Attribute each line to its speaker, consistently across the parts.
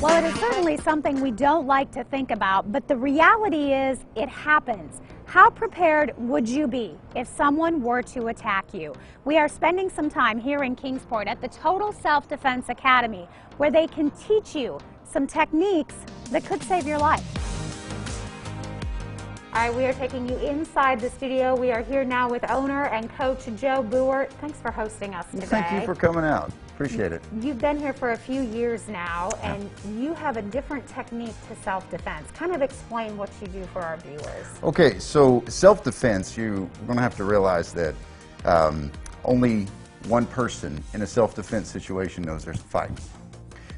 Speaker 1: Well, it is certainly something we don't like to think about, but the reality is it happens. How prepared would you be if someone were to attack you? We are spending some time here in Kingsport at the Total Self-Defense Academy, where they can teach you some techniques that could save your life. All right, we are taking you inside the studio. We are here now with owner and coach Joe Booher. Thanks for hosting us today.
Speaker 2: Thank you for coming out. Appreciate it.
Speaker 1: You've been here for a few years now, and you have a different technique to self-defense. Kind of explain what you do for our viewers.
Speaker 2: Okay, so self-defense, you're going to have to realize that only one person in a self-defense situation knows there's a fight.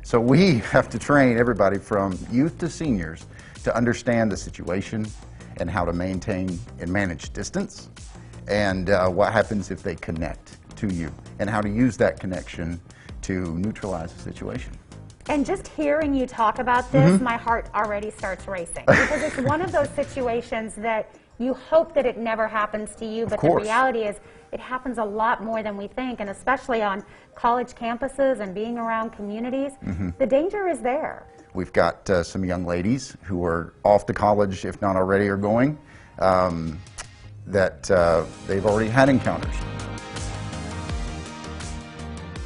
Speaker 2: So we have to train everybody from youth to seniors to understand the situation and how to maintain and manage distance, and what happens if they connect to you, and how to use that connection to neutralize the situation.
Speaker 1: And just hearing you talk about this, my heart already starts racing, because it's one of those situations that you hope that it never happens to you, but the reality is it happens a lot more than we think, and especially on college campuses and being around communities, the danger is there.
Speaker 2: We've got some young ladies who are off to college, if not already are going, that they've already had encounters.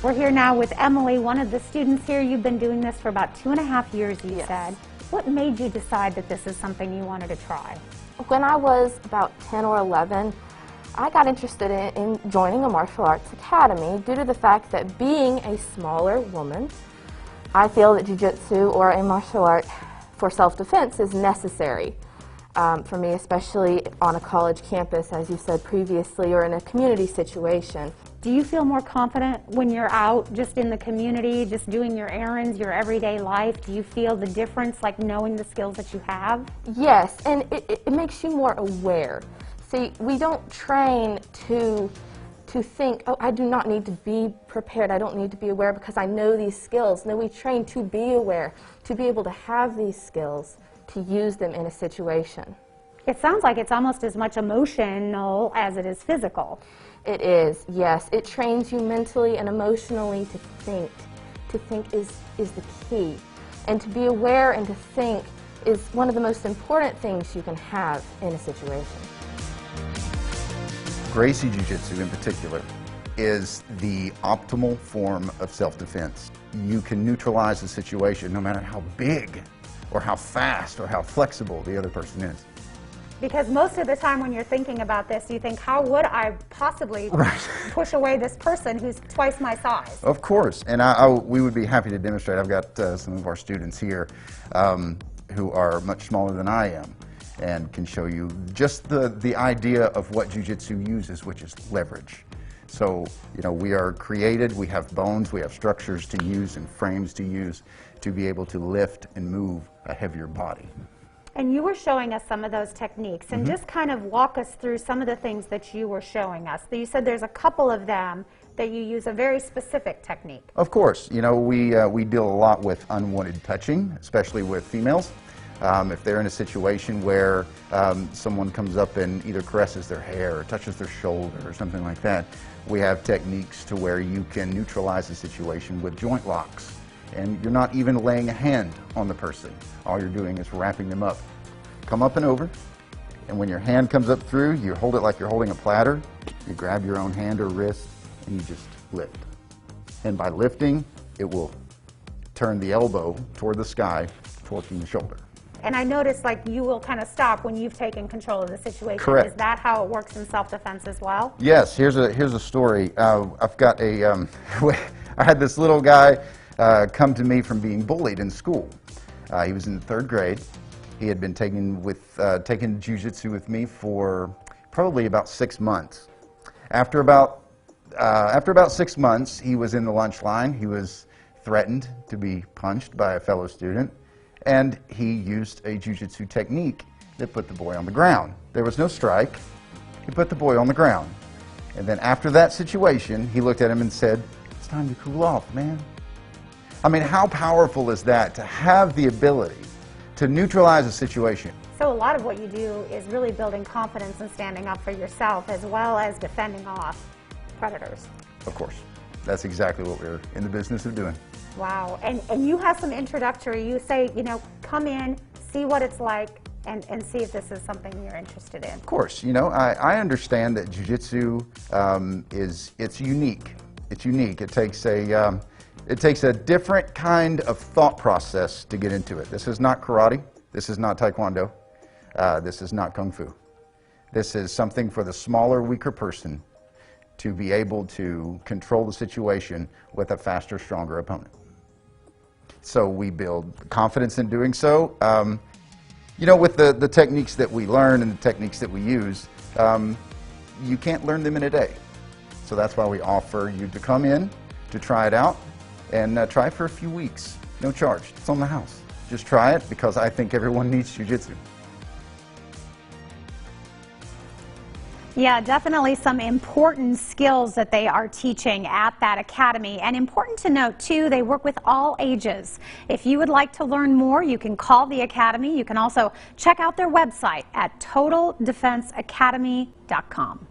Speaker 1: We're here now with Emily, one of the students here. You've been doing this for about 2.5 years, you said. What made you decide that this is something you wanted to try?
Speaker 3: When I was about 10 or 11, I got interested in joining a martial arts academy due to the fact that, being a smaller woman, I feel that jiu-jitsu or a martial art for self-defense is necessary for me, especially on a college campus, as you said previously, or in a community situation.
Speaker 1: Do you feel more confident when you're out just in the community, just doing your errands, your everyday life? Do you feel the difference, like knowing the skills that you have?
Speaker 3: Yes, and it makes you more aware. See, we don't train to think, oh, I do not need to be prepared, I don't need to be aware because I know these skills. No, we train to be aware, to be able to have these skills, to use them in a situation.
Speaker 1: It sounds like it's almost as much emotional as it is physical.
Speaker 3: It is, yes. It trains you mentally and emotionally to think. To think is the key. And to be aware and to think is one of the most important things you can have in a situation.
Speaker 2: Gracie Jiu-Jitsu in particular is the optimal form of self-defense. You can neutralize a situation no matter how big or how fast or how flexible the other person is.
Speaker 1: Because most of the time when you're thinking about this, you think, how would I possibly push away this person who's twice my size?
Speaker 2: Of course, and we would be happy to demonstrate. I've got some of our students here who are much smaller than I am, and can show you just the idea of what jiu-jitsu uses, which is leverage. So, you know, we are created, we have bones, we have structures to use and frames to use to be able to lift and move a heavier body.
Speaker 1: And you were showing us some of those techniques, and just kind of walk us through some of the things that you were showing us. You said there's a couple of them that you use a very specific technique. Of
Speaker 2: course, you know, we deal a lot with unwanted touching, especially with females. If they're in a situation where someone comes up and either caresses their hair or touches their shoulder or something like that, we have techniques to where you can neutralize the situation with joint locks. And you're not even laying a hand on the person. All you're doing is wrapping them up. Come up and over, and when your hand comes up through, you hold it like you're holding a platter. You grab your own hand or wrist, and you just lift. And by lifting, it will turn the elbow toward the sky, torquing the shoulder.
Speaker 1: And I noticed, like, you will kind of stop when you've taken control of the situation.
Speaker 2: Correct.
Speaker 1: Is that how it works in self-defense as well?
Speaker 2: Yes. Here's a story. I've got a. I had this little guy come to me from being bullied in school. He was in the 3rd grade. He had been taking jiu-jitsu with me for probably about 6 months. After about 6 months, he was in the lunch line. He was threatened to be punched by a fellow student, and he used a jiu-jitsu technique that put the boy on the ground. There was no strike. He put the boy on the ground. And then after that situation, he looked at him and said, "It's time to cool off, man." I mean, how powerful is that, to have the ability to neutralize a situation?
Speaker 1: So a lot of what you do is really building confidence and standing up for yourself, as well as defending off predators.
Speaker 2: Of course. that's exactly what we're in the business of doing.
Speaker 1: Wow. And you have some introductory, you say, you know, come in, see what it's like, and see if this is something you're interested in.
Speaker 2: Of course, you know, I understand that jiu-jitsu it's unique. It's unique. It takes a different kind of thought process to get into it. This is not karate. This is not taekwondo. This is not kung fu. This is something for the smaller, weaker person to be able to control the situation with a faster, stronger opponent. So we build confidence in doing so. You know, with the techniques that we learn and the techniques that we use, you can't learn them in a day. So that's why we offer you to come in, to try it out, and try it for a few weeks. No charge. It's on the house. Just try it, because I think everyone needs jiu-jitsu.
Speaker 1: Yeah, definitely some important skills that they are teaching at that academy. And important to note, too, they work with all ages. If you would like to learn more, you can call the academy. You can also check out their website at totaldefenseacademy.com.